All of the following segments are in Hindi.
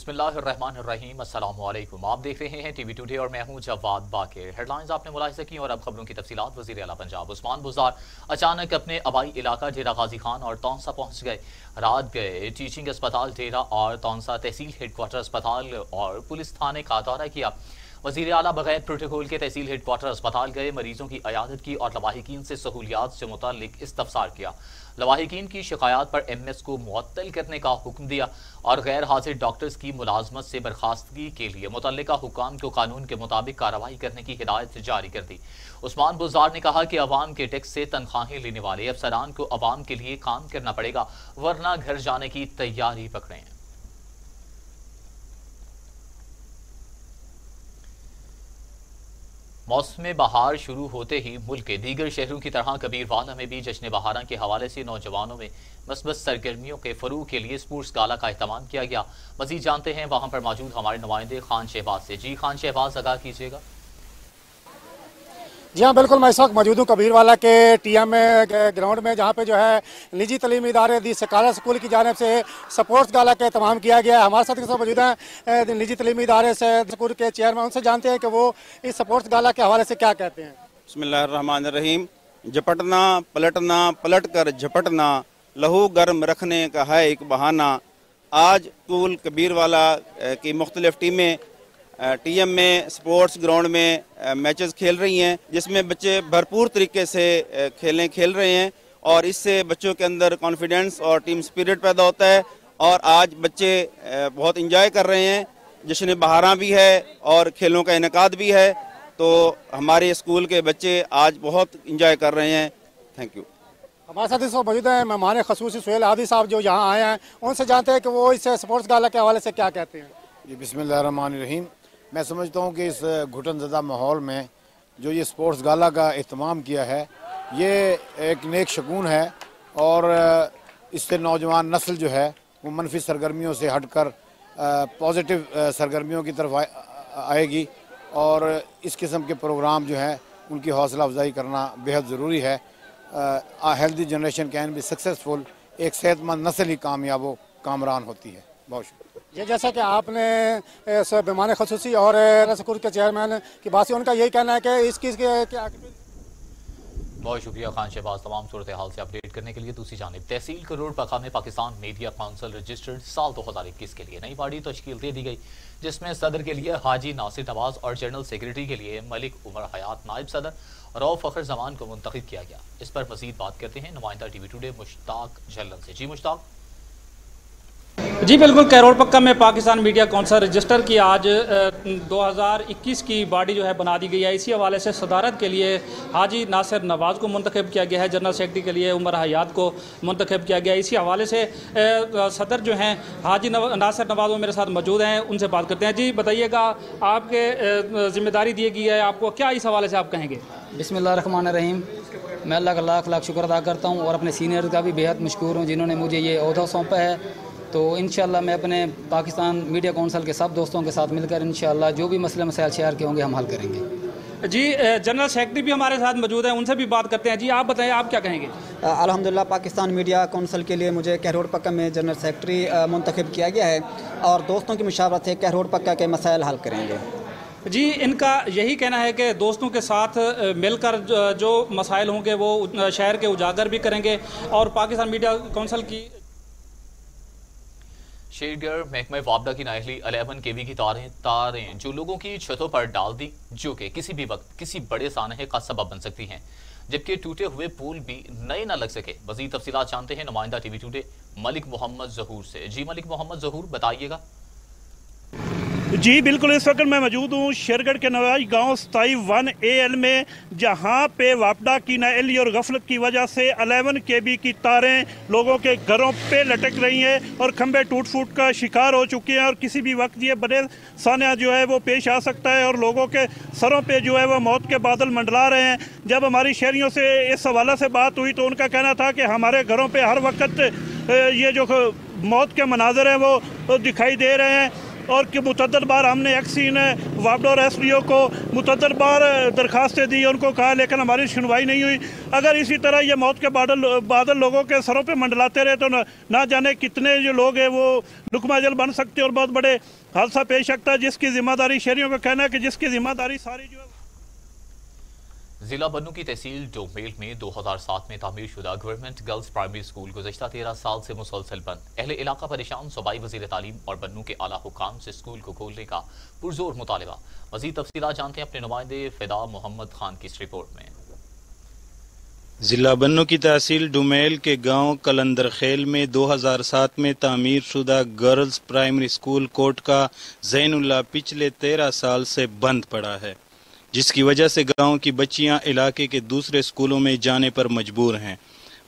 बिस्मिल्लाहिर्रहमानिर्रहीम, अस्सलामुअलैकुम। आप देख रहे हैं टीवी टुडे और मैं हूं जवाद बाकिर। हेडलाइंस आपने मुलाहिज़ा की और अब खबरों की तफसीलात। वज़ीर आला पंजाब उस्मान बुज़दार अचानक अपने आबाई इलाका डेरा गाजी खान और तौंसा पहुंच गए। रात गए टीचिंग अस्पताल डेरा और तौंसा तहसील हेडक्वार्टर अस्पताल और पुलिस थाने का दौरा किया। वज़ीर आला बगैर प्रोटोकॉल के तहसील हेडक्वार्टर अस्पताल गए, मरीजों की अयादत की और लवाहिकीन से सहूलियात से मुताल्लिक इस्तफसार किया। लवाहिकीन की शिकायत पर MS को मुअत्तल करने का हुक्म दिया और गैर हाजिर डॉक्टर्स की मुलाजमत से बर्खास्तगी के लिए मुतल्लिका हुकाम को कानून के मुताबिक कार्रवाई करने की हिदायत जारी कर दी। उस्मान बुज़दार ने कहा कि अवाम के टैक्स से तनख्वाहें लेने वाले अफसरान को अवाम के लिए काम करना पड़ेगा, वरना घर जाने की तैयारी पकड़ें। मौसम बहार शुरू होते ही मुल्क के दीगर शहरों की तरह कबीरवाला में भी जश्न बहारा के हवाले से नौजवानों में मस्बत सरगर्मियों के फरूग के लिए स्पोर्ट्स गाला का अहतमाम किया गया। मजीद जानते हैं वहां पर मौजूद हमारे नुमाइंदे खान शहबाज से। जी खान शहबाज, आगाह कीजिएगा। जी हाँ, बिल्कुल। मैं इस वक्त मौजूद हूँ कबीरवाला के TM ग्राउंड में, जहाँ पे जो है निजी तलीमी इदारे दी सकाला स्कूल की जानिब से स्पोर्ट्स गाला का तमाम किया गया है। हमारे साथ मौजूद हैं निजी तलीमी इदारे से स्कूल के चेयरमैन, उनसे जानते हैं कि वो इस स्पोर्ट्स गाला के हवाले से क्या कहते हैं। बिस्मिल्लाहिर्रहमानिर्रहीम। झपटना पलटना, पलट कर झपटना, लहू गर्म रखने का है एक बहाना। आज स्कूल कबीरवाला की मुख्तलिफ टीमें TM में स्पोर्ट्स ग्राउंड में मैचेस खेल रही हैं, जिसमें बच्चे भरपूर तरीके से खेल रहे हैं और इससे बच्चों के अंदर कॉन्फिडेंस और टीम स्पिरिट पैदा होता है और आज बच्चे बहुत इंजॉय कर रहे हैं। जश्न बहारा भी है और खेलों का इनेकाद भी है, तो हमारे स्कूल के बच्चे आज बहुत इंजॉय कर रहे हैं। Thank you. हमारे साथ इस वक्त मौजूद हैं मेहमान खसूसी सुहेल आदि साहब, जो यहाँ आए हैं, उनसे जानते हैं कि वो इस स्पोर्ट्स गाला के हवाले से क्या कहते हैं। जी, बिस्मिल्लाहिर्रहमानिर्रहीम। मैं समझता हूँ कि इस घुटनज़दा माहौल में जो ये स्पोर्ट्स गाला का इत्माम किया है, ये एक नेक शगुन है और इससे नौजवान नस्ल जो है वो मनफी सरगर्मियों से हटकर पॉजिटिव सरगर्मियों की तरफ आएगी और इस किस्म के प्रोग्राम जो हैं उनकी हौसला अफजाई करना बेहद ज़रूरी है। Healthy generation can be successful. एक सेहतमंद नस्ल ही कामयाब व कामरान होती है। बहुत शुक्रिया। ये जैसा कि आपने मेहमान खसूसी और स्कूल के चेयरमैन की बात से, उनका यही कहना है कि इसकी क्या। बहुत शुक्रिया खान शहबाज तमाम सूरत हाल से अपडेट करने के लिए। दूसरी जानिब तहसील करोड़ पका में पाकिस्तान मीडिया काउंसिल रजिस्टर्ड साल 2021 के लिए नई बॉडी तश्कील दे दी गई, जिसमें सदर के लिए हाजी नासिर नवाज और जनरल सेक्रेटरी के लिए मलिक उमर हयात नायब सदर रऊफ फखर जमान को मुंतखब किया गया। इस पर मजीद बात करते हैं नुमाइंदा टीवी टुडे मुश्ताक झल्लन से। जी मुश्ताक। जी बिल्कुल, करोड़ पक्का में पाकिस्तान मीडिया काउंसिल रजिस्टर की आज 2021 की बॉडी जो है बना दी गई है। इसी हवाले से सदारत के लिए हाजी नासिर नवाज़ को मुंतखब किया गया है, जनरल सेक्रेटरी के लिए उमर हयात को मुंतखब किया गया है। इसी हवाले से सदर जो हैं हाजी नासिर नवाज़ वो मेरे साथ मौजूद हैं, उनसे बात करते हैं। जी बताइएगा, आपके जिम्मेदारी दी गई है आपको, क्या इस हवाले से आप कहेंगे। बिस्मिल्लाहिर्रहमानिर्रहीम। मैं अल्लाह का लाख लाख शुक्र अदा करता हूँ और अपने सीनियर का भी बेहद मशकूर हूँ जिन्होंने मुझे ये ओहदा सौंपा है। तो इंशाल्लाह मैं अपने पाकिस्तान मीडिया काउंसिल के सब दोस्तों के साथ मिलकर इंशाल्लाह जो भी मसले मसाइल शहर के होंगे हम हल करेंगे। जी जनरल सेक्रेटरी भी हमारे साथ मौजूद हैं, उनसे भी बात करते हैं। जी आप बताएं, आप क्या कहेंगे। अल्हम्दुलिल्लाह पाकिस्तान मीडिया काउंसिल के लिए मुझे करोड़ पक्का में जनरल सेक्रेटरी मुंतखब किया गया है और दोस्तों की मुशावरत से करोड़ पक्का के मसाइल हल करेंगे। जी इनका यही कहना है कि दोस्तों के साथ मिलकर जो मसाइल होंगे वो शहर के उजागर भी करेंगे और पाकिस्तान मीडिया काउंसिल की शेरगढ़ महकमा वापडा की नाइली 11 kV की तारें जो लोगों की छतों पर डाल दी, जो कि किसी भी वक्त किसी बड़े सानहे का सबब बन सकती हैं, जबकि टूटे हुए पुल भी नए न लग सके। मजीद तफसीलात जानते हैं नुमाइंदा टीवी टुडे मलिक मोहम्मद जहूर से। जी मलिक मोहम्मद जहूर, बताइएगा। जी बिल्कुल, इस वक्त मैं मौजूद हूँ शेरगढ़ के नवाज गांव 27-1AL में, जहां पे वापडा की नाअहली और गफलत की वजह से 11 kV की तारें लोगों के घरों पे लटक रही हैं और खंभे टूट फूट का शिकार हो चुके हैं और किसी भी वक्त ये बड़े सान्या जो है वो पेश आ सकता है और लोगों के सरों पे जो है वो मौत के बादल मंडला रहे हैं। जब हमारी शहरियों से इस हवाले से बात हुई तो उनका कहना था कि हमारे घरों पर हर वक्त ये जो मौत के मनाजर हैं वो दिखाई दे रहे हैं। और कि मुतअद्दिद बार हमने एक्सीन वापडा और SDO को मुतअद्दिद बार दरखास्तें दी, उनको कहा, लेकिन हमारी सुनवाई नहीं हुई। अगर इसी तरह ये मौत के बादल लोगों के सरों पे मंडलाते रहे तो ना जाने कितने जो लोग हैं वो लुकमाजल बन सकते हैं और बहुत बड़े हादसा पेश सकता है, जिसकी जिम्मेदारी शहरियों का कहना है कि जिसकी जिम्मेदारी सारी जो है। जिला बन्नू की तहसील डोमेल में 2007 में तामीर शुदा गवर्नमेंट गर्ल्स प्राइमरी स्कूल गुज़श्ता 13 साल से मुसलसल बंद। अहले इलाका परेशान। सूबाई वज़ीर तालीम और बन्नू के आला हुकाम से स्कूल को खोलने का पुरजोर मुतालबा। मज़ीद तफसीलात जानते हैं अपने नुमाइंदे फ़िदा मोहम्मद खान की इस रिपोर्ट में। जिला बन्नू की तहसील डुमेल के गांव कलंदर खेल में 2007 में तामीर शुदा गर्ल्स प्राइमरी स्कूल कोट का ज़ैनुल्ला पिछले 13 साल से बंद पड़ा है, जिसकी वजह से गांव की बच्चियां इलाके के दूसरे स्कूलों में जाने पर मजबूर हैं।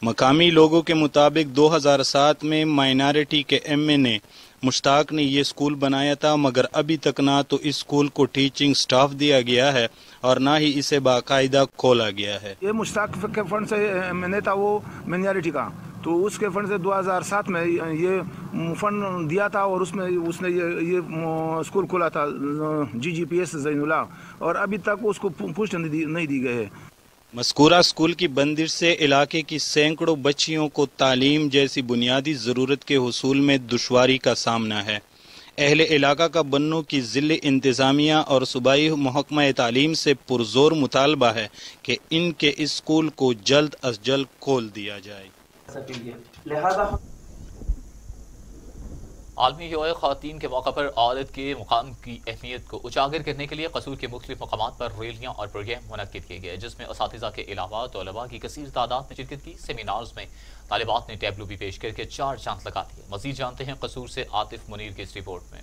मकामी लोगों के मुताबिक 2007 में माइनॉरिटी के MNA मुश्ताक ने ये स्कूल बनाया था, मगर अभी तक ना तो इस स्कूल को टीचिंग स्टाफ दिया गया है और ना ही इसे बाकायदा खोला गया है। ये मुश्ताक के फंड से MNA था वो माइनॉरिटी का, तो उसके फंड से 2007 में ये फंड दिया था और उसमें उसने ये स्कूल खोला था GGPS ज़ैनुल्ला, और अभी तक उसको पुष्टि नहीं दी गई है। मज़कूरा स्कूल की बंदिश से इलाके की सैकड़ों बच्चियों को तालीम जैसी बुनियादी ज़रूरत के हुसूल में दुश्वारी का सामना है। अहले इलाका का बन्नू की ज़िले इंतज़ामिया और सूबाई महकमा तालीम से पुरजोर मुतालबा है कि इनके इस स्कूल को जल्द अज जल्द खोल दिया जाए। आलमी योम ख़वातीन के मौका पर औरत के मुकाम की अहमियत को उजागर करने के लिए कसूर के मुख्तलिफ मकामात पर रैलियाँ और प्रोग्राम मुनक्किद किए गए, जिसमें असातिज़ा के अलावा तलबा की कसीर तादाद में शिरकत की। सेमिनार्स में तालिबात ने टैबलू भी पेश करके 4 चांद लगा दिए। मज़ीद जानते हैं कसूर से आतिफ मुनीर की इस रिपोर्ट में।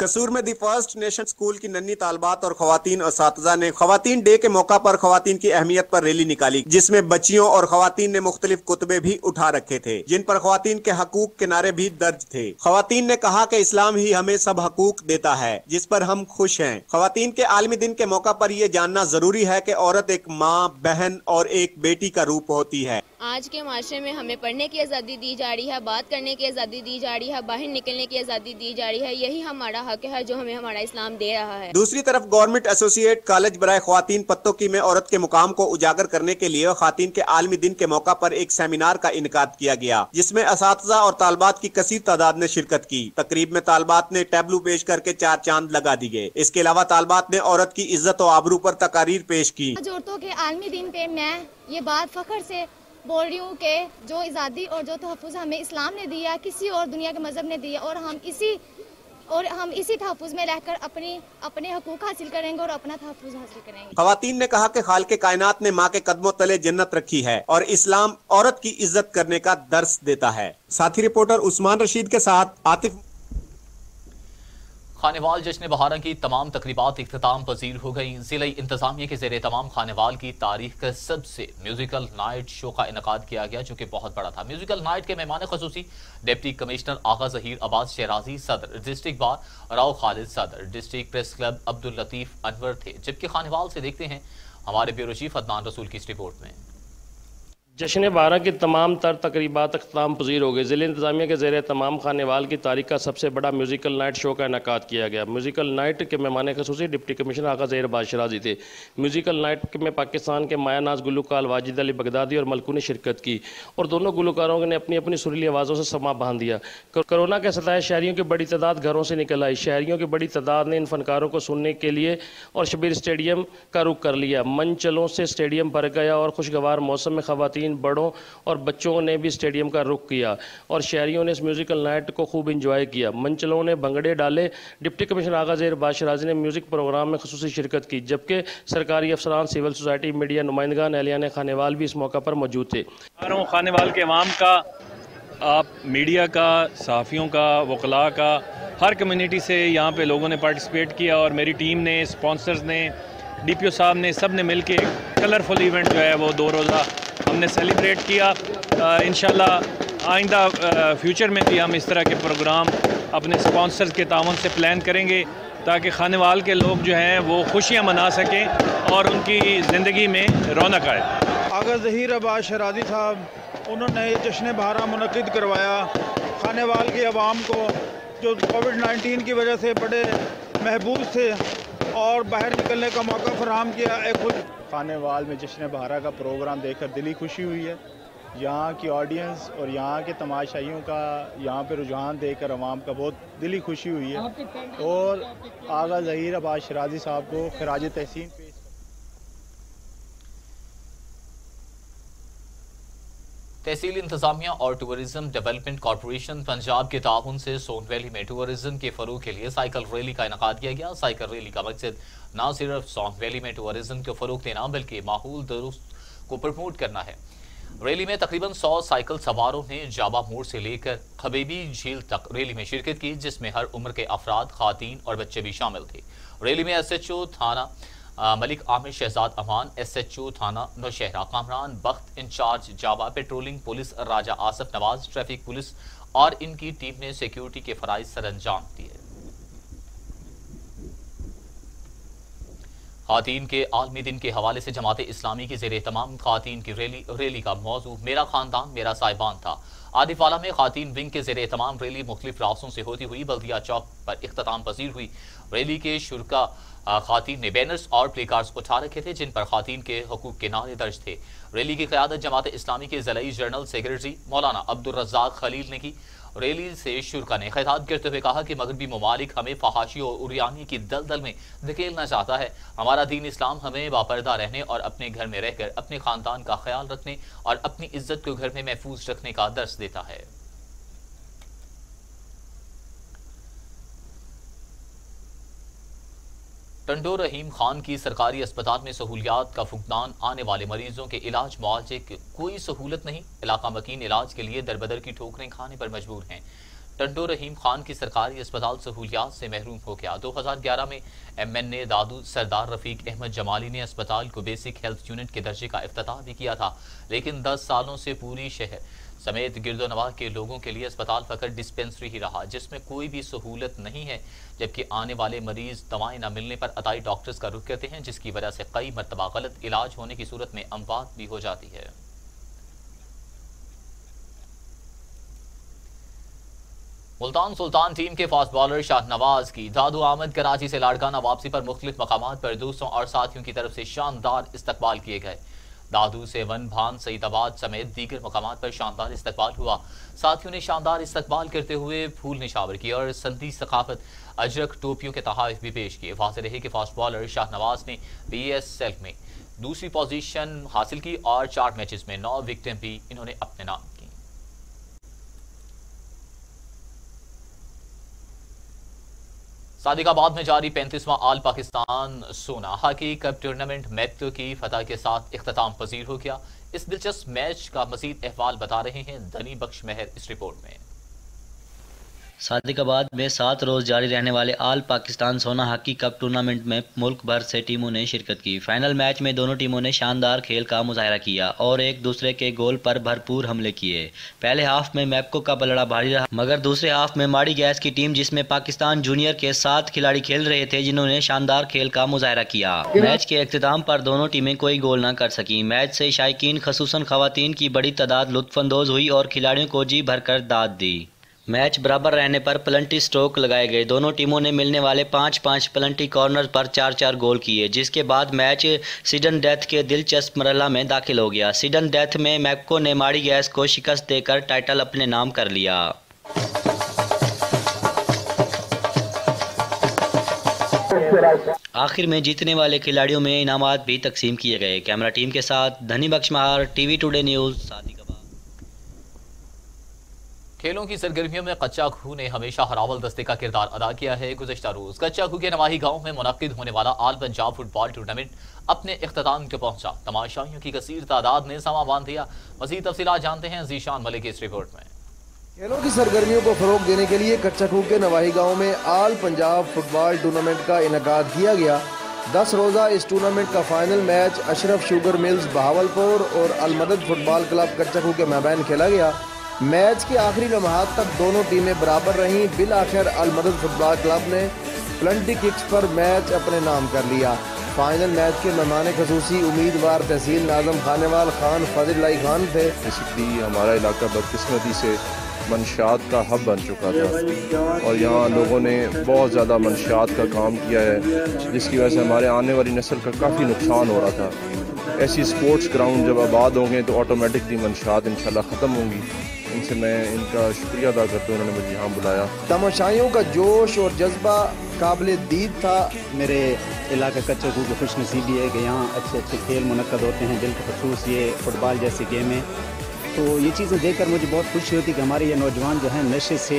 कसूर में दी फर्स्ट नेशन स्कूल की नन्ही तालबात और खवातीन असातिज़ा ने खवातीन डे के मौका पर खवातीन की अहमियत पर रैली निकाली, जिसमें बच्चियों और खवातीन ने मुख्तलिफ कुतबे भी उठा रखे थे, जिन पर खवातीन के हकूक के नारे भी दर्ज थे। खवातीन ने कहा कि इस्लाम ही हमें सब हकूक देता है, जिस पर हम खुश हैं। खवातीन के आलमी दिन के मौका पर यह जानना जरूरी है कि औरत एक माँ, बहन और एक बेटी का रूप होती है। आज के माशरे में हमें पढ़ने की आज़ादी दी जा रही है, बात करने की आज़ादी दी जा रही है, बाहर निकलने की आज़ादी दी जा रही है। यही हमारा हक है जो हमें हमारा इस्लाम दे रहा है। दूसरी तरफ गवर्नमेंट एसोसिएट कॉलेज बराए ख्वातीन पत्तोकी में औरत के मुकाम को उजागर करने के लिए ख्वातीन के आलमी दिन के मौका पर एक सेमिनार का इनकाद किया गया, जिसमें असातिज़ा और तालबात की कसीर तादाद ने शिरकत की। तकरीब में तालबात ने टैबलू पेश करके 4 चांद लगा दिए। इसके अलावा तालबात ने औरत की इज्जत और आबरू पर तकारीर पेश की। औरतों के आलमी दिन पे मैं ये बात फख्र से बोल रही हूँ कि जो आज़ादी और जो तहफ़्फ़ुज़ हमें इस्लाम ने दिया, किसी और दुनिया के मज़हब ने दिया, और हम इसी तहफ़्फ़ुज़ में रहकर अपने हकूक़ हासिल करेंगे और अपना तहफ़्फ़ुज़ हासिल करेंगे। ख़वातीन ने कहा कि खालिक़े कायनात ने माँ के कदमों तले जन्नत रखी है और इस्लाम औरत की इज्जत करने का दर्स देता है। साथी रिपोर्टर उस्मान रशीद के साथ आतिफ। खानेवाल जश्न बहारा की तमाम तकरीबात इख्तिताम पजीर हो गई। जिला इंतजामिया के ज़ेरे तमाम खानेवाल की तारीख का सबसे म्यूजिकल नाइट शो का इनकाद किया गया, जो कि बहुत बड़ा था। म्यूजिकल नाइट के मेहमान खसूसी डिप्टी कमिश्नर आगा ज़हीर अब्बास शहराजी सदर, डिस्ट्रिक्ट बार राव खालिद सदर, district press club Abdul Latif Anwar थे। जबकि खानेवाल से देखते हैं हमारे ब्यूरो चीफ अदनान रसूल की इस रिपोर्ट में। जश्न बारह की तमाम तर तकरीबात अख्ताम पजीर हो गए। ज़िले इंतजामिया के ज़ेरे तमाम खानेवाल की तारीख का सबसे बड़ा म्यूज़िकल नाइट शो का इनकाद किया गया। म्यूज़िकल नाइट के मेहमान खसूसी डिप्टी कमिश्नर आगा ज़हीर अब्बास शहराजी थे। म्यूज़िकल नाइट में पाकिस्तान के माया नाज गुलकार वाजिद अली बगदादी और मलकू ने शिरकत की और दोनों गुलकारों ने अपनी अपनी सुरीली आवाज़ों से समा बांध दिया। कोरोना के सताए शहरियों की बड़ी तादाद घरों से निकल आई। शहरियों की बड़ी तादाद ने इन फनकारों को सुनने के लिए और शबीर स्टेडियम का रुख कर लिया। मंचलों से स्टेडियम भर गया और खुशगवार मौसम में ख़वातीन, बड़ों और बच्चों ने भी स्टेडियम का रुख किया और शहरियों ने इस म्यूज़िकल नाइट को खूब इंजॉय किया। मंचलों ने भंगड़े डाले। डिप्टी कमिश्नर आगा ज़हीर अब्बास शहराजी ने म्यूज़िक प्रोग्राम में खसूसी शिरकत की, जबकि सरकारी अफसरान, सिविल सोसाइटी, मीडिया नुमाइंदगान, एहलियान खानेवाल भी इस मौका पर मौजूद थे। खानेवाल के अवाम का, आप मीडिया का, सहाफ़ियों का, वकला का, हर कम्युनिटी से यहाँ पे लोगों ने पार्टिसिपेट किया और मेरी टीम ने, स्पॉन्सर्स ने, DPO साहब ने, सब ने मिल के एक कलरफुल इवेंट जो है वो 2 रोज़ा हमने सेलिब्रेट किया। इंशाल्लाह आइंदा फ्यूचर में भी हम इस तरह के प्रोग्राम अपने स्पॉन्सर्स के ताउन से प्लान करेंगे ताकि खानेवाल के लोग जो हैं वो खुशियाँ मना सकें और उनकी ज़िंदगी में रौनक आए। आगा ज़हीर अब्बास शराजी साहब उन्होंने ये जश्न बहारा मुनक़िद करवाया। खानेवाल की आवाम को जो कोविड-19 की वजह से बड़े महबूस थे और बाहर निकलने का मौका फराहम किया। एक खानेवाल में जश्न बहारा का प्रोग्राम देखकर दिली खुशी हुई है। यहाँ की ऑडियंस और यहाँ के तमाशाइयों का यहाँ पे रुझान देखकर आवाम का बहुत दिली खुशी हुई है और आगा ज़हीर अब्बास शराजी साहब को खराज तहसीन पेश। तहसील इंतजामिया और टूरिज्म डेवलपमेंट कॉरपोरेशन पंजाब के ताउन से सोन वैली में टूरिज्म के फरोग के लिए साइकिल रैली का इनेकाद किया गया। साइकिल रैली का मकसद न सिर्फ सोन वैली में टूरिज्म को फरोग देना बल्कि माहौल दुरुस्त को प्रमोट करना है। रैली में तकरीबन 100 साइकिल सवारों ने जाबा मोड़ से लेकर खबीबी झील तक रैली में शिरकत की, जिसमें हर उम्र के अफराद, खातीन और बच्चे भी शामिल थे। रैली में SHO थाना मलिक आमिर शहजाद अमान, SHO थाना नौशहरा कामरान बख्त, इंचार्ज जाबा पेट्रोलिंग पुलिस राजा आसफ नवाज, ट्रैफिक पुलिस और इनकी टीम ने सिक्योरिटी के फराइज सरअंजाम दिए। खातीन के आलमी दिन के हवाले से जमात इस्लामी की ज़ेरे तमाम खातीन की रैली का मौजू मेरा खानदान मेरा साहिबान था। आदिफाला में खातीन विंग के ज़ेरे तमाम रैली मुख्तलिफ रास्तों से होती हुई बल्दिया चौक पर इख्तिताम पजीर हुई। रैली के शुरका खातीन ने बैनर्स और प्ले कार्ड्स उठा रखे थे जिन पर खातीन के हुकूक के नारे दर्ज थे। रैली की क़यादत जमात इस्लामी के ज़िलाई जनरल सेक्रेटरी मौलाना अब्दुल रज़्ज़ाक खलील ने की। रैली से शुरका ने खिताब करते हुए कहा कि मगरबी ममालिक हमें फहाशी और उरियानी की दलदल में धकेलना चाहता है। हमारा दीन इस्लाम हमें बापर्दा रहने और अपने घर में रहकर अपने खानदान का ख्याल रखने और अपनी इज्जत को घर में महफूज रखने का दर्स देता है। टंडो रहीम खान की सरकारी अस्पताल में सहूलियात का फुकदान, आने वाले मरीजों के इलाज मुआवजे की कोई सहूलत नहीं। इलाका मकीन इलाज के लिए दरबदर की ठोकरें खाने पर मजबूर हैं। टंडो रहीम खान की सरकारी अस्पताल सहूलियात से महरूम हो गया। 2011 में MNA दादू सरदार रफीक अहमद जमाली ने अस्पताल को बेसिक हेल्थ यूनिट के दर्जे का इफ्तिताह भी किया था, लेकिन 10 सालों से पूरी शहर समेत गिरदोनवाह के लोगों के लिए अस्पताल फकत डिस्पेंसरी ही रहा, जिसमें कोई भी सहूलत नहीं है। जबकि आने वाले मरीज दवाएं न मिलने पर अताई डॉक्टर्स का रुख करते हैं, जिसकी वजह से कई मरतबा गलत इलाज होने की सूरत में अमवात भी हो जाती है। मुल्तान सुल्तान टीम के फास्ट बॉलर शाहनवाज की दादू आमद कराची से लाड़काना वापसी पर मुख्तलिफ मकामात पर दोस्तों और साथियों की तरफ से शानदार इस्तकबाल किए गए। दादू से वन भान सईदाबाद समेत दीगर मकामात पर शानदार इस्तकबाल हुआ। साथियों ने शानदार इस्तकबाल करते हुए फूल निशावर किए और संदी सकाफत अजरक टोपियों के तोहफे भी पेश किए। वाज़ेह रहे कि फास्ट बॉलर शाहनवाज ने BSL में दूसरी पोजीशन हासिल की और 4 मैचेस में 9 विकेटें भी इन्होंने अपने नाम की। सादिकाबाद में जारी 35वां आल पाकिस्तान सोना हॉकी कप टूर्नामेंट मैक्टो की फतह के साथ इख्तिताम पजीर हो गया। इस दिलचस्प मैच का मजीद अहवाल बता रहे हैं धनी बख्श मेहर इस रिपोर्ट में। सादिकाबाद में 7 रोज़ जारी रहने वाले आल पाकिस्तान सोना हॉकी कप टूर्नामेंट में मुल्क भर से टीमों ने शिरकत की। फाइनल मैच में दोनों टीमों ने शानदार खेल का मुजाहरा किया और एक दूसरे के गोल पर भरपूर हमले किए। पहले हाफ में मैप्को का पलड़ा भारी रहा, मगर दूसरे हाफ में माड़ी गैस की टीम, जिसमें पाकिस्तान जूनियर के 7 खिलाड़ी खेल रहे थे, जिन्होंने शानदार खेल का मुजाहरा किया। मैच के अख्तिताम पर दोनों टीमें कोई गोल न कर सकी। मैच से शायकीन खसूसन खवातीन की बड़ी तादाद लुत्फानंदोज हुई और खिलाड़ियों को जी भरकर दाद दी। मैच बराबर रहने पर प्लंटी स्ट्रोक लगाए गए। दोनों टीमों ने मिलने वाले 5-5 प्लंटी कॉर्नर पर 4-4 गोल किए, जिसके बाद मैच सिडन डेथ के दिलचस्प मरहला में दाखिल हो गया। सिडन डेथ में मैप्को ने माड़ी गैस को शिकस्त देकर टाइटल अपने नाम कर लिया। आखिर में जीतने वाले खिलाड़ियों में इनामात भी तकसीम किए गए। कैमरा टीम के साथ धनी बख्श महार, TV टुडे न्यूज़। खेलों की सरगर्मियों में कच्चा खूह ने हमेशा हरावल दस्ते का किरदार अदा किया है। गुज़श्ता रोज कच्चा खूह के नवाही गांव में मुनक्किद होने वाला आल पंजाब फुटबॉल टूर्नामेंट अपने इख्तिताम को पहुंचा। तमाशाइयों की कसीर तादाद ने समा बांध दिया। मज़ीद तफसीलात जानते हैं जीशान मलिक की इस रिपोर्ट में। खेलों की सरगर्मियों को फरोग देने के लिए कच्चा खूह के नवाही गाँव में आल पंजाब फुटबॉल टूर्नामेंट का इनेकाद किया गया। 10 रोज़ा इस टूर्नामेंट का final match Ashraf sugar mills Bahawalpur और अलमदद फुटबॉल क्लब कच्चा खूह के मैदान खेला गया। मैच के आखिरी लम्हात तक दोनों टीमें बराबर रहीं। बिल आखिर अलमदद फुटबॉल क्लब ने प्लंटी किक्स पर मैच अपने नाम कर लिया। फाइनल मैच के मेहमान खसूसी उम्मीदवार तहसील नाज़म खानेवाल खान फजल खान थे। बेसिकली हमारा इलाका बदकिस्मती से मंशात का हब बन चुका था और यहाँ लोगों ने बहुत ज़्यादा मंशात का काम किया है, जिसकी वजह से हमारे आने वाली नस्ल का काफ़ी नुकसान हो रहा था। ऐसी स्पोर्ट्स ग्राउंड जब आबाद होंगे तो ऑटोमेटिकली मंशात इंशाल्लाह ख़त्म होंगी। इनसे मैं इनका शुक्रिया अदा करता हूँ, उन्होंने मुझे यहाँ बुलाया। तमाशाइयों का जोश और जज्बा काबिल दीद था। मेरे इलाका कच्चे खूब की खुशनसीबी है कि यहाँ अच्छे अच्छे खेल मुनक्कद होते हैं, बिलखसूस ये फुटबॉल जैसी गेमें। तो ये चीज़ें देखकर मुझे बहुत खुशी होती है कि हमारे ये नौजवान जो हैं नशे से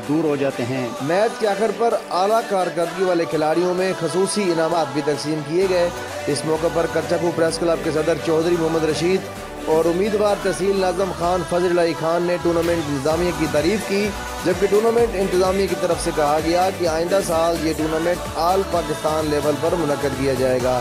दूर हो जाते हैं। मैच के आखिर पर आला कारकर्दगी वाले खिलाड़ियों में खसूसी इनामात भी तकसीम किए गए। इस मौके पर कच्चाकू प्रेस क्लब के सदर चौधरी मोहम्मद रशीद और उम्मीदवार तहसील नाज़म खान फजल खान ने टूर्नामेंट इंतजामिया की तारीफ की, जबकि टूर्नामेंट इंतजामिया की तरफ से कहा गया कि आइंदा साल ये टूर्नामेंट ऑल पाकिस्तान लेवल पर मुनक्कद किया जाएगा।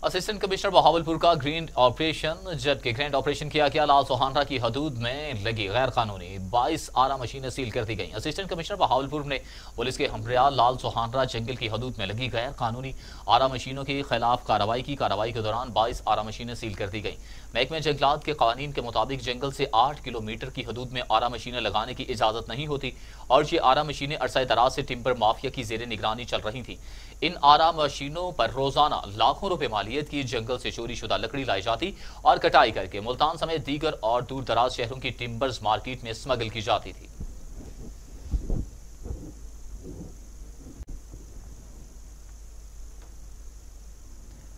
असिस्टेंट कमिश्नर बहावलपुर का ग्रीन ऑपरेशन, जबकि ग्रैंड ऑपरेशन किया गया लाल सोहानरा की हदूद में लगी गैर कानूनी 22 आरा मशीनें सील कर दी गई। असिस्टेंट कमिश्नर बहावलपुर ने पुलिस के हमरियाल लाल सोहानरा जंगल की हदूद में लगी गैर कानूनी आरा मशीनों के खिलाफ कार्रवाई की। कार्रवाई के दौरान 22 आरा मशीनें सील कर दी गई। महकमे जंगलात के कानून के मुताबिक जंगल से 8 किलोमीटर की हदूद में आरा मशीनें लगाने की इजाजत नहीं होती और ये आरा मशीनें अरसा दराज से टिम्बर माफिया की जेर निगरानी चल रही थी। इन आरा मशीनों पर रोजाना लाखों रुपए मालियत की जंगल से चोरी शुदा लकड़ी लाई जाती और कटाई करके मुल्तान समेत दीगर और दूर दराज शहरों की टिम्बर्स मार्केट में स्मगल की जाती थी।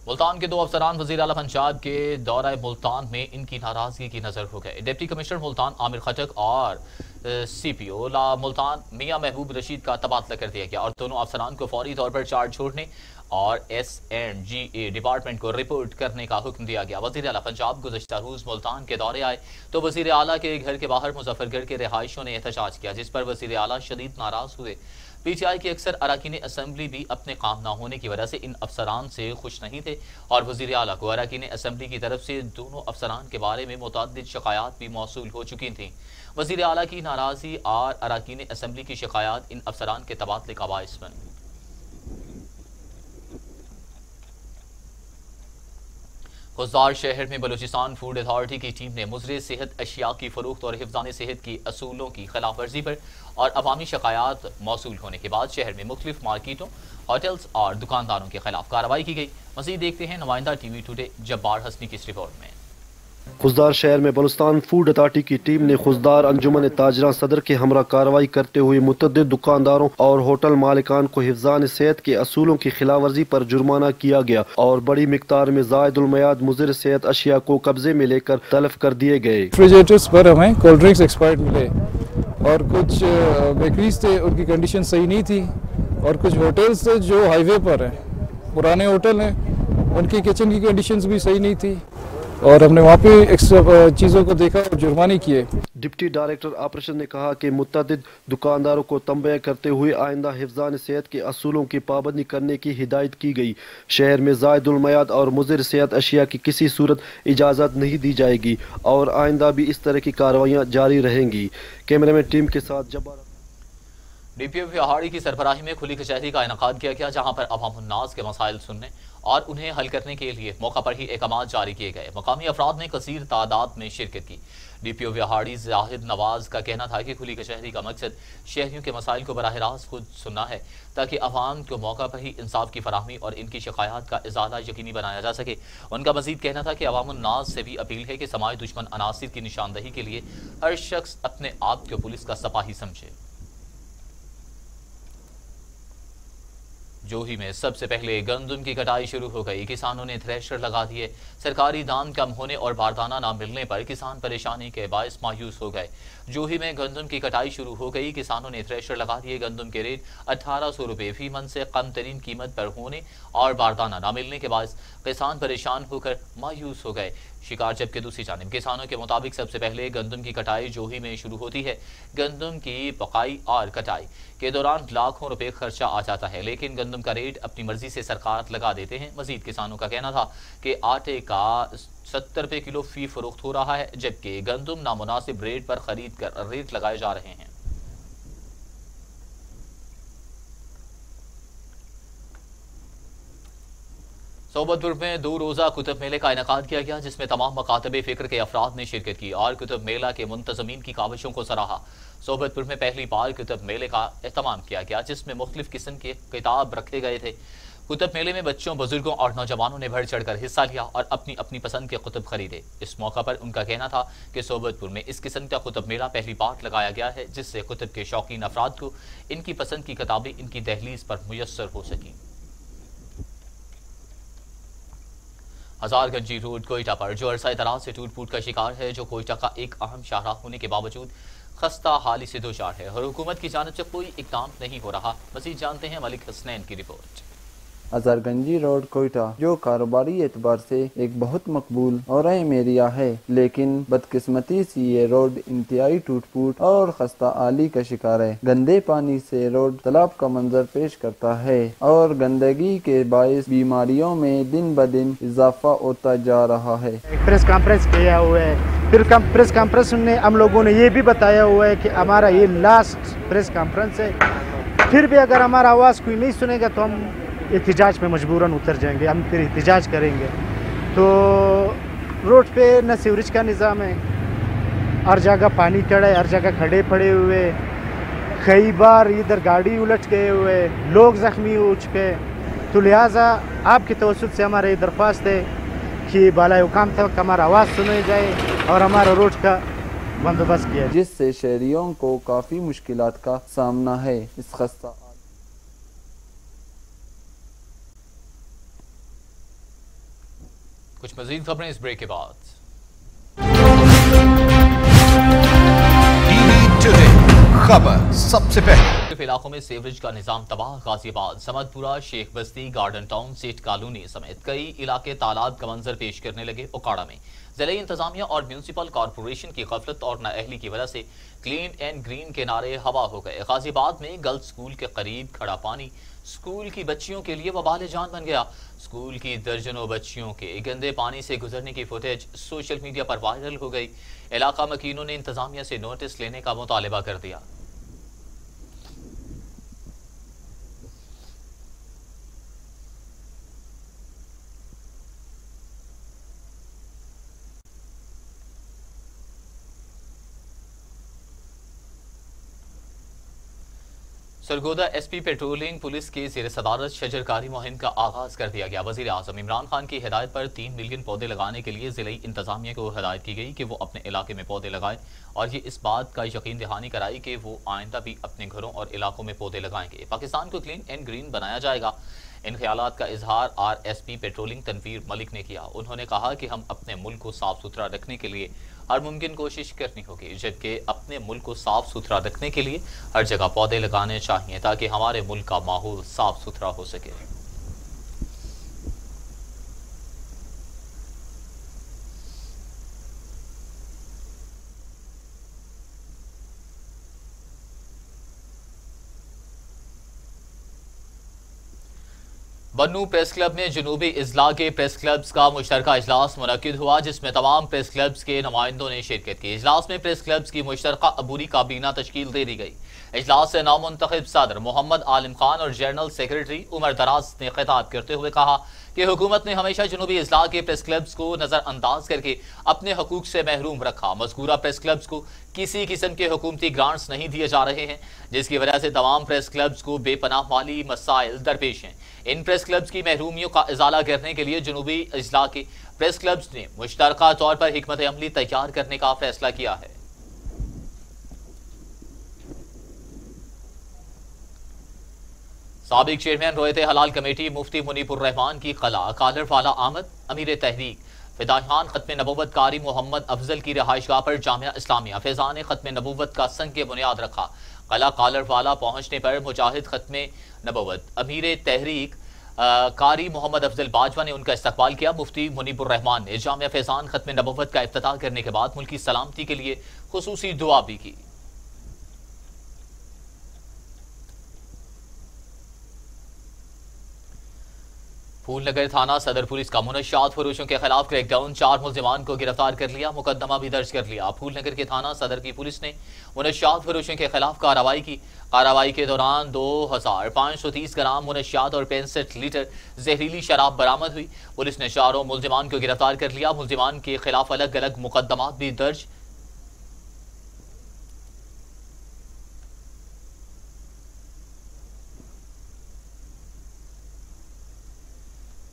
मुल्तान के 2 अफसरान वज़ीर आला पंजाब के दौरा मुल्तान में इनकी नाराजगी की नजर हो गए। डिप्टी कमिश्नर मुल्तान आमिर खटक और CPO मुल्तान मियां महबूब रशीद का तबादला कर दिया गया और दोनों अफसरान को फौरी तौर पर चार्ज छोड़ने और SNGA डिपार्टमेंट को रिपोर्ट करने का हुक्म दिया गया। वज़ीर आला पंजाब गुज़श्ता रोज मुल्तान के दौरे आए तो वज़ीर आला के घर के बाहर मुजफ्फरगढ़ के रिहायशियों ने एहतजाज किया, जिस पर वज़ीर आला शदीद नाराज हुए। PTI के अक्सर अरकान असम्बली भी अपने काम न होने की वजह से इन अफसरान से खुश नहीं थे और वज़ीर आला को अरकान असम्बली की तरफ से दोनों अफसरान के बारे में मुतअद्दिद शिकायत भी मौसूल हो चुकी थी। वज़ीर आला की नाराज़गी और अरकान असम्बली की शिकायत इन अफसरान के तबादले का बाइस बनी। खुजदार शहर में बलूचिस्तान फूड अथॉरिटी की टीम ने मुज़रे सेहत अशिया की फरोख्त और हिफ्ज़ान सेहत की असूलों की खिलाफ वर्जी पर और अवामी शिकायत मौसूल होने के बाद शहर में मुख्तलिफ मार्केटों, होटल्स और दुकानदारों के खिलाफ कार्रवाई की गई। मज़ीद देखते हैं नुमाइंदा TV टुडे जब्बार हसनी की इस रिपोर्ट में। खुजदार शहर में बलूचिस्तान फूड अथॉरिटी की टीम ने खुजदार अंजुमन ताजरा सदर के हमरा कार्रवाई करते हुए मुतअद्दिद दुकानदारों और होटल मालिकान को हिफ्ज़ान सेहत के असूलों की खिलाफ वर्जी पर जुर्माना किया गया और बड़ी मिकदार में ज़ायदुल मयाद मुज़र सेहत अशिया को कब्जे में लेकर तलब कर दिए गए। रेफ्रिजरेटर्स पर हमें कोल्ड ड्रिंक्स एक्सपायर्ड मिले और कुछ बेकरीज थे उनकी कंडीशन सही नहीं थी और कुछ होटल्स थे जो हाईवे पर हैं, पुराने होटल हैं, उनकी किचन की कंडीशंस भी सही नहीं थी और हमने वहाँ पे एक्स्ट्रा चीज़ों को देखा और जुर्माने किए। डिप्टी डायरेक्टर ऑपरेशन ने कहा कि मुतअद्दिद दुकानदारों को तंबीह करते हुए आइंदा हिफ्ज़ान सेहत के असूलों की पाबंदी करने की हिदायत की गई। शहर में ज़ायदुल मयाद और मुज़र सेहत अशिया की किसी सूरत इजाज़त नहीं दी जाएगी और आइंदा भी इस तरह की कार्रवाइयाँ जारी रहेंगी। कैमरामैन टीम के साथ जब्बार। DPO व्याहाड़ी की सरबराही में खुली कचहरी का इनेकाद किया गया, जहां पर अवामुन्नास के मसाइल सुनने और उन्हें हल करने के लिए मौका पर ही अहकामात जारी किए गए। मकामी अफराद ने कसीर तादाद में शिरकत की। DPO व्याहाड़ी जाहिद नवाज का कहना था कि खुली कचहरी का मकसद शहरियों के मसाइल को बराह रास्त खुद सुनना है ताकि अवाम को मौका पर ही इंसाफ की फराहमी और इनकी शिकायत का इजाला यकीनी बनाया जा सके। उनका मजीद कहना था कि अवामुन्नास से भी अपील है कि समाज दुश्मन अनासिर की निशानदही के लिए हर शख्स अपने आप को पुलिस का सिपाही समझे। जोही में सबसे पहले गंदम की कटाई शुरू हो गई। किसानों ने थ्रेशर लगा दिए। सरकारी दाम कम होने और बारदाना न मिलने पर किसान परेशानी के बायस मायूस हो गए। जोही में गंदम की कटाई शुरू हो गई। किसानों ने थ्रेशर लगा दिए। गंदम के रेट 1800 रुपये फी मन से कम तरीन कीमत पर होने और बारदाना न मिलने के बायस किसान परेशान होकर मायूस हो गए। शिकार जबकि दूसरी जानिब किसानों के मुताबिक सबसे पहले गंदम की कटाई जोही में शुरू होती है। गंदम की पकाई और कटाई के दौरान लाखों रुपए खर्चा आ जाता है, लेकिन गंदम का रेट अपनी मर्जी से सरकार लगा देते हैं। मजीद किसानों का कहना था कि आटे का 70 रुपये किलो फी फरोख्त हो रहा है, जबकि गंदम नामुनासिब रेट पर खरीद कर रेट लगाए जा रहे हैं। सोबतपुर में 2 रोज़ा कुतुब मेले का इनेकाद किया गया, जिसमें तमाम मकातबे फिक्र के अफराद ने शिरकत की और कुतुब मेला के मुंतजमीन की काविशों को सराहा। सोबतपुर में पहली बार कुतुब मेले का एहतमाम किया गया, जिसमें मुख्तलिफ किस्म के किताब रखे गए थे। कुतुब मेले में बच्चों, बुजुर्गों और नौजवानों ने बढ़ चढ़कर हिस्सा लिया और अपनी अपनी पसंद के कुतुब खरीदे। इस मौका पर उनका कहना था कि सोबतपुर में इस किस्म का कुतुब मेला पहली बार लगाया गया है, जिससे कुतुब के शौकीन अफराद को इनकी पसंद की किताबें इनकी दहलीज पर मुयस्सर हो सकी। हजारगंजी रोड कोयटा पर जो अरसा दराज से टूट फूट का शिकार है, जो कोयटा का एक अहम शाहराह होने के बावजूद खस्ता हाली से दो चार है और हुकूमत की जानिब से कोई इकदाम नहीं हो रहा। मज़ीद जानते हैं मलिक हसनैन की रिपोर्ट। हजारगंजी रोड कोयटा जो कारोबारी एतबार से एक बहुत मकबूल और अहम एरिया है, लेकिन बदकिस्मती से ये रोड इंतहाई टूट फूट और खस्ता आली का शिकार है। गंदे पानी से रोड तालाब का मंजर पेश करता है और गंदगी के बायस बीमारियों में दिन ब दिन इजाफा होता जा रहा है। प्रेस कॉन्फ्रेंस किया हुआ है, फिर प्रेस कॉन्फ्रेंस में हम लोगों ने ये भी बताया हुआ है कि हमारा ये लास्ट प्रेस कॉन्फ्रेंस है, फिर भी अगर हमारा आवाज़ कोई नहीं सुनेगा तो हम एहतिजाज में मजबूरन उतर जाएंगे, हम फिर एहतिजाज करेंगे। तो रोड पे न सीवरेज का निज़ाम है, हर जगह पानी खड़ा है, हर जगह खड़े पड़े हुए, कई बार इधर गाड़ी उलट गए हुए, लोग ज़ख्मी हो चुके। तो लिहाजा आपके तवज्जुह से हमारा ये दरख्वास्त है कि बाला हुकाम तक हमारा आवाज़ सुनी जाए और हमारा रोड का बंदोबस्त किया, जिससे शहरियों को काफ़ी मुश्किलात का सामना है। इस खस्ता कुछ मज़ीद खबरें इस ब्रेक के बाद। खबर सबसे पहले इलाकों में सीवरेज का निजाम तबाह। गाजियाबाद, समदपुरा, शेख बस्ती, गार्डन टाउन, सेठ कॉलोनी समेत कई इलाके तालाब का मंजर पेश करने लगे। उकाड़ा में जिला इंतजामिया और म्यूनसिपल कॉरपोरेशन की गफलत और नाअहली की वजह से क्लीन एंड ग्रीन के नारे हवा हो गए। गाजियाबाद में गर्ल्स स्कूल के करीब खड़ा पानी स्कूल की बच्चियों के लिए वबाल जान बन गया। स्कूल की दर्जनों बच्चियों के गंदे पानी से गुजरने की फुटेज सोशल मीडिया पर वायरल हो गई। इलाका मकीनों ने इंतजामिया से नोटिस लेने का मुतालिबा कर दिया। सरगोदा एसपी पेट्रोलिंग पुलिस के ज़ेर सदारत शजरकारी मुहिम का आगाज कर दिया गया। वज़ीर आज़म इमरान खान की हिदायत पर 3 मिलियन पौधे लगाने के लिए ज़िले इंतजामिया को हिदायत की गई कि वो अपने इलाके में पौधे लगाएं और ये इस बात का यकीन दहानी कराई कि वो आइंदा भी अपने घरों और इलाकों में पौधे लगाएंगे। पाकिस्तान को क्लीन एंड ग्रीन बनाया जाएगा। इन ख्यालात का इजहार RSP पेट्रोलिंग तनवीर मलिक ने किया। उन्होंने कहा कि हम अपने मुल्क को साफ सुथरा रखने के लिए हर मुमकिन कोशिश करनी होगी, जबकि अपने मुल्क को साफ सुथरा रखने के लिए हर जगह पौधे लगाने चाहिए ताकि हमारे मुल्क का माहौल साफ सुथरा हो सके। बन्नू प्रेस क्लब में जनूबी इजला के प्रेस क्लब्स का मुश्तरका इजलास मुनक्किद हुआ, जिसमें तमाम प्रेस क्लब्स के नुमाइंदों ने शिरकत की। इजलास में प्रेस क्लब्स की मुश्तरका अबूरी काबीना तश्कील दे दी गई। इजलास से नामुंतखब सदर मोहम्मद आलिम खान और जनरल सेक्रेटरी उमर दराज ने खिताब करते हुए कहा कि हुकूमत ने हमेशा जनूबी इजला के प्रेस क्लब्स को नजरअंदाज करके अपने हकूक से महरूम रखा। मज़कूरा प्रेस क्लब्स को किसी किस्म के हुकूमती ग्रांट्स नहीं दिए जा रहे हैं, जिसकी वजह से तमाम प्रेस क्लब्स को बेपनाह माली मसाइल दरपेश हैं। इन प्रेस क्लब्स की महरूमियों का इजाला करने के लिए जनूबी इजला के प्रेस क्लब्स ने मुश्तरका तौर पर हिकमत अमली तैयार करने का फैसला किया है। साबिक चेयरमैन रोयत हलाल कमेटी मुफ्ती मुनीपुर रहमान की कला कालरवाला आमद। अमीर तहरीक फिदायान खत्म नबूवत कारी मोहम्मद अफजल की रिहाइशगाह पर जामिया इस्लामिया फैजान खत्म नबूवत का संग बुनियाद रखा। कला कालरवाला पहुंचने पर मुजाहिद खत्म नबूवत अमीर तहरीक कारी मोहम्मद अफजल बाजवा ने उनका इस्तकबाल किया। मुफ्ती मुनीपुर रहमान ने जामिया फैजान खत्म नबूवत का इफ्तिताह करने के बाद मुल्क की सलामती के लिए खुसूसी दुआ भी की। फूलनगर थाना सदर पुलिस का मुनश्शात फरोशों के खिलाफ क्रैकडाउन, 4 मुल्जिमान को गिरफ्तार कर लिया, मुकदमा भी दर्ज कर लिया। फूलनगर के थाना सदर की पुलिस ने मुनश्शात फरोशों के खिलाफ कार्रवाई की। कार्रवाई के दौरान 2530 ग्राम मुनश्शात और 65 लीटर जहरीली शराब बरामद हुई। पुलिस ने 4 मुल्जिमान को गिरफ्तार कर लिया। मुल्जिमान के खिलाफ अलग अलग मुकदमा भी दर्ज।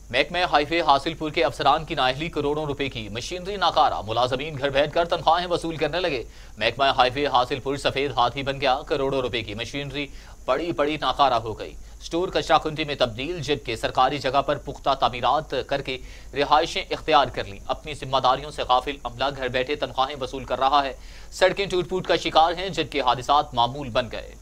महकमा हाईवे हासिलपुर के अफसरान की नाअहली, करोड़ों रुपए की मशीनरी नाकारा, मुलाजमीन घर बैठकर तनख्वाहें वसूल करने लगे। महकमा हाईवे हासिलपुर सफेद हाथी बन गया, करोड़ों रुपए की मशीनरी पड़ी पड़ी नाकारा हो गई। स्टोर कचरा खुंटी में तब्दील, जबकि सरकारी जगह पर पुख्ता तामीरात करके रिहायशें इख्तियार कर ली। अपनी जिम्मेदारियों से गाफिल अमला घर बैठे तनख्वाहें वसूल कर रहा है। सड़कें टूट फूट का शिकार हैं, जबकि हादिसात मामूल बन गए।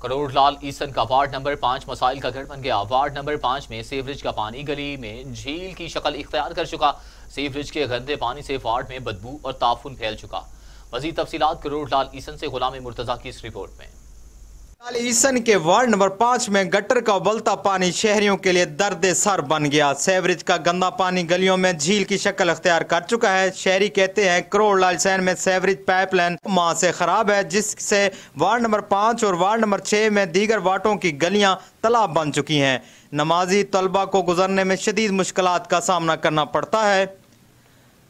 करोड़लाल ईसन का वार्ड नंबर 5 मसाइल का गढ़ बन गया। वार्ड नंबर 5 में सीवरेज का पानी गली में झील की शक्ल इख्तियार कर चुका। सीवरेज के गंदे पानी से वार्ड में बदबू और ताफुन फैल चुका। मजीद तफसीलात करोड़लाल ईसन से गुलाम मुर्तजा की इस रिपोर्ट में। ईसन के वार्ड नंबर 5 में गटर का उबलता पानी शहरियों के लिए दर्द सर बन गया। सीवरेज का गंदा पानी गलियों में झील की शक्ल अख्तियार कर चुका है। शहरी कहते हैं करोड़लाल सैन में सीवरेज पाइपलाइन माह से खराब है, जिससे वार्ड नंबर 5 और वार्ड नंबर 6 में दीगर वार्डों की गलियां तालाब बन चुकी हैं। नमाजी तलबा को गुजरने में शदीद मुश्किलात का सामना करना पड़ता है।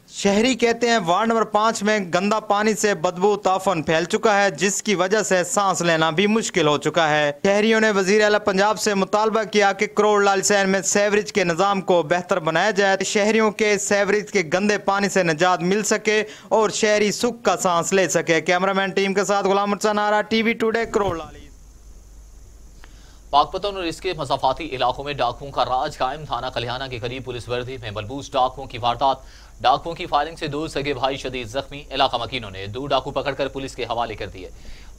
शहरी कहते हैं वार्ड नंबर 5 में गंदा पानी से बदबू ताफन फैल चुका है, जिसकी वजह से सांस लेना भी मुश्किल हो चुका है। शहरियों ने वजीर आला पंजाब से मुतालबा किया कि करोड़लाल सैन में सीवरेज के निज़ाम को बेहतर बनाया जाए, शहरियों के सीवरेज के गंदे पानी से निजात मिल सके और शहरी सुख का सांस ले सके। कैमरामैन टीम के साथ गुलाम मुर्तज़ा नारा, टीवी टुडे, करोड़लाल। पाकपतन और इसके मसाफाती इलाकों में डाकुओं का राज कायम। थाना कल्याणा के करीब पुलिस वर्दी में मलबूस डाकुओं की वारदात। डाकुओं की फायरिंग से 2 सगे भाई शदीद जख्मी। इलाका मकीनों ने 2 डाकू पकड़कर पुलिस के हवाले कर दिए।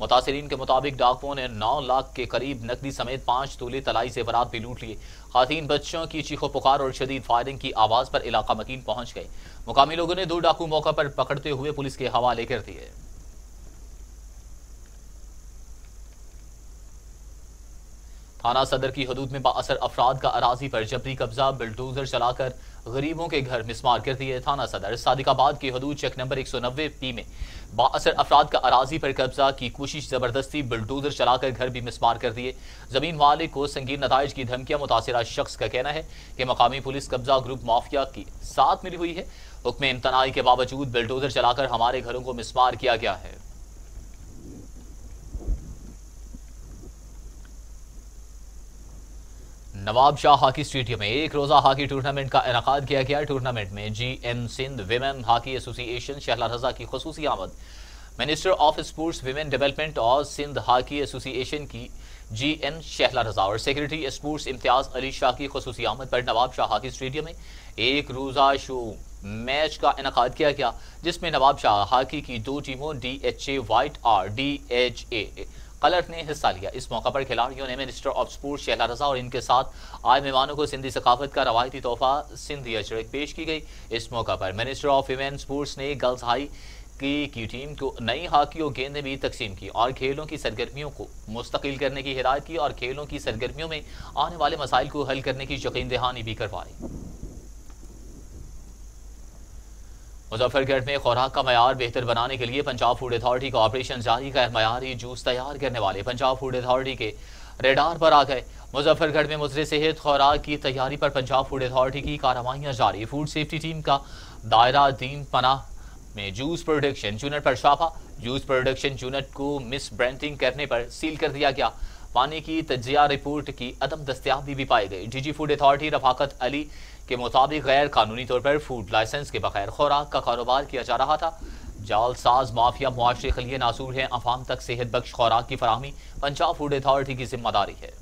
मुतासिरीन के मुताबिक डाकुओं ने 9 लाख के करीब नकदी समेत 5 तोले तलाई ज़ेवरात भी लूट लिए। खातीन बच्चों की चीखो पुकार और शदीद फायरिंग की आवाज़ पर इलाका मकीन पहुंच गए। मुकामी लोगों ने 2 डाकू मौका पर पकड़ते हुए पुलिस के हवाले कर दिए। थाना सदर की हदूद में बाअसर अफराद का अराजी पर जबरी कब्जा, बिल्डोजर चलाकर गरीबों के घर मिसमार कर दिए। थाना सदर सादिकाबाद की हदूद चेक नंबर 190P में बाअसर अफराद का अराजी पर कब्जा की कोशिश, जबरदस्ती बिल्डोजर चलाकर घर भी मिसमार कर दिए। जमीन मालिक को संगीन नताइज की धमकियां। मुतासिरा शख्स का कहना है कि मकामी पुलिस कब्जा ग्रुप माफिया की साथ मिली हुई है। हुक्म इम्तनाई के बावजूद बिल्डोजर चलाकर हमारे घरों को मिसमार किया गया है। नवाब शाह हॉकी स्टेडियम में एक रोजा हॉकी टूर्नामेंट का इनेकाद किया गया। टूर्नामेंट में GM Sindh women hockey association Shahla रजा की खुसूसी आमद। Minister of sports women development और सिंध हॉकी एसोसिएशन की GN शहला रजा और सेक्रेटरी स्पोर्ट्स इम्तियाज अली शाह की खुसूसी आमद पर नवाब शाह हॉकी स्टेडियम में एक रोजा शो मैच का इनेकाद किया गया, जिसमें नवाब शाह हॉकी की 2 टीमों DHA व्हाइट और DHA कलर ने हिस्सा लिया। इस मौका पर खिलाड़ियों ने मिनिस्टर ऑफ स्पोर्ट्स शहला रजा और इनके साथ आए मेहमानों को सिंधी सकाफत का रवायती तोहफा सिंधी अचरक पेश की गई। इस मौका पर मिनिस्टर ऑफ विमेन स्पोर्ट्स ने गर्ल्स हॉकी की टीम को नई हॉकी और गेंदें भी तकसीम की और खेलों की सरगर्मियों को मुस्तकिल करने की हिदायत की और खेलों की सरगर्मियों में आने वाले मसाइल को हल करने की यकीन दहानी भी करवाई। मुजफ्फरगढ़ में खुराक का मयार बेहतर बनाने के लिए पंजाब फूड अथॉरिटी का ऑपरेशन जारी। गैर मयारी जूस तैयार करने वाले पंजाब फूड अथॉरिटी के रेडार पर आ गए। मुजफ्फरगढ़ में मुजरे सेहत खुराक की तैयारी पर पंजाब फूड अथॉरिटी की कार्रवाइयां जारी। फूड सेफ्टी टीम का दायरा दीन पनाह में जूस प्रोडक्शन यूनिट पर छापा। जूस प्रोडक्शन यूनिट को मिस ब्रांडिंग करने पर सील कर दिया गया। पानी की तजिया रिपोर्ट की अदम दस्तयाबी भी पाई गई। DG food authority Rafaqat Ali के मुताबिक गैर कानूनी तौर पर फूड लाइसेंस के बगैर खुराक का कारोबार किया जा रहा था। जालसाज माफिया मुआशरे के लिए नासूर है। अवाम तक सेहत बख्श खुराक की फराहमी पंजाब फूड अथॉरिटी की जिम्मेदारी है।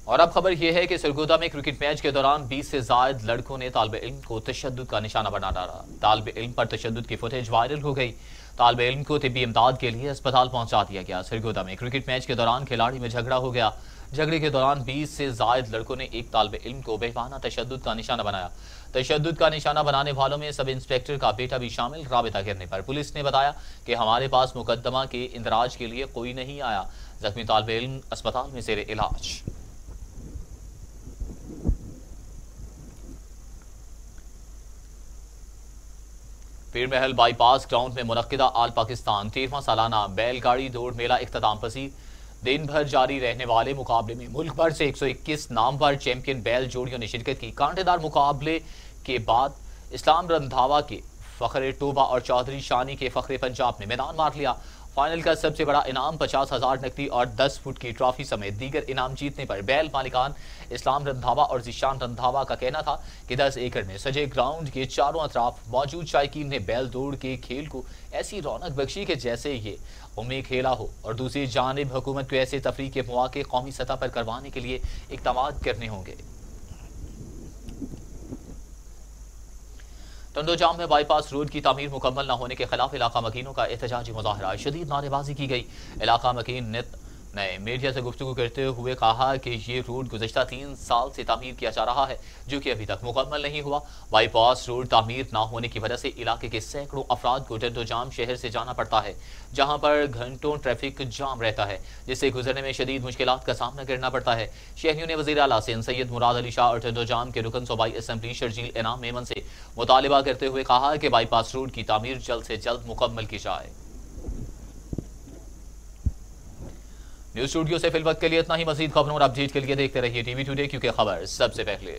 और अब खबर यह है कि सरगोदा में क्रिकेट मैच के दौरान 20 से ज्यादा लड़कों ने तालिब इल्म को तशद्दुद का निशाना बना डाला। तालिब इल्म पर तशद्दुद की फुटेज वायरल हो गई। तालिब इल्म को तिब्बी इमदाद के लिए अस्पताल पहुंचा दिया गया। सरगोदा में क्रिकेट मैच के दौरान खिलाड़ी में झगड़ा हो गया। झगड़े के दौरान 20 से जायद लड़कों ने एक तालिब इल्म को बेहवाना तशद्दुद का निशाना बनाया। तशद्दुद का निशाना बनाने वालों में सब इंस्पेक्टर का बेटा भी शामिल। राबिता गिरने पर पुलिस ने बताया कि हमारे पास मुकदमा के इंदराज के लिए कोई नहीं आया। जख्मी तालिब इल्म अस्पताल में जेर इलाज। पीर महल बाईपास ग्राउंड में मुनक्किदा आल पाकिस्तान 13वां सालाना बैलगाड़ी दौड़ मेला इख्तिताम पसीर। दिन भर जारी रहने वाले मुकाबले में मुल्क भर से 121 नामवर चैंपियन बैल जोड़ियों ने शिरकत की। कांटेदार मुकाबले के बाद इस्लाम रंधावा के फखरे टोबा और चौधरी शानी के फखरे पंजाब ने मैदान मार लिया। फाइनल का सबसे बड़ा इनाम 50,000 नकदी और 10 फुट की ट्रॉफी समेत दीगर इनाम जीतने पर बैल मालिकान इस्लाम रंधावा और जिशान रंधावा का कहना था कि 10 एकड़ में सजे ग्राउंड के चारों अतराफ मौजूद शायकीन ने बैल दौड़ के खेल को ऐसी रौनक बख्शी कि जैसे ये उम्मी खेला हो, और दूसरी जानिब हुकूमत को ऐसे तफरीक के मौके कौमी सतह पर करवाने के लिए इक़दाम करने होंगे। टंडोजाम में बाईपास रोड की तामीर मुकम्मल न होने के खिलाफ इलाका मकीनों का एहतजाजी मुजाहरा। शदीद नारेबाजी की गई। इलाका मकीन ने मीडिया से गुफ्तगू करते हुए कहा कि ये रोड गुज़श्ता 3 साल से तामीर किया जा रहा है, जो कि अभी तक मुकम्मल नहीं हुआ। बाईपास रोड तामीर न होने की वजह से इलाके के सैकड़ों अफराद को टंडोजाम शहर से जाना पड़ता है, जहाँ पर घंटों ट्रैफिक जाम रहता है, जिससे गुजरने में शदीद मुश्किलात का सामना करना पड़ता है। शहरियों ने वज़ीर आला सिंध सैयद मुराद अली शाह और टंडोजाम के रुकन सूबाई असम्बली शर्जील इनाम मेमन से मुतालिबा करते हुए कहा कि बाईपास रोड की तामीर जल्द से जल्द मुकम्मल की जाए। न्यूज़ स्टूडियो से फिलवक्त के लिए इतना ही। मज़ीद खबरों और अपडेट के लिए देखते रहिए टीवी टुडे, क्योंकि खबर सबसे पहले।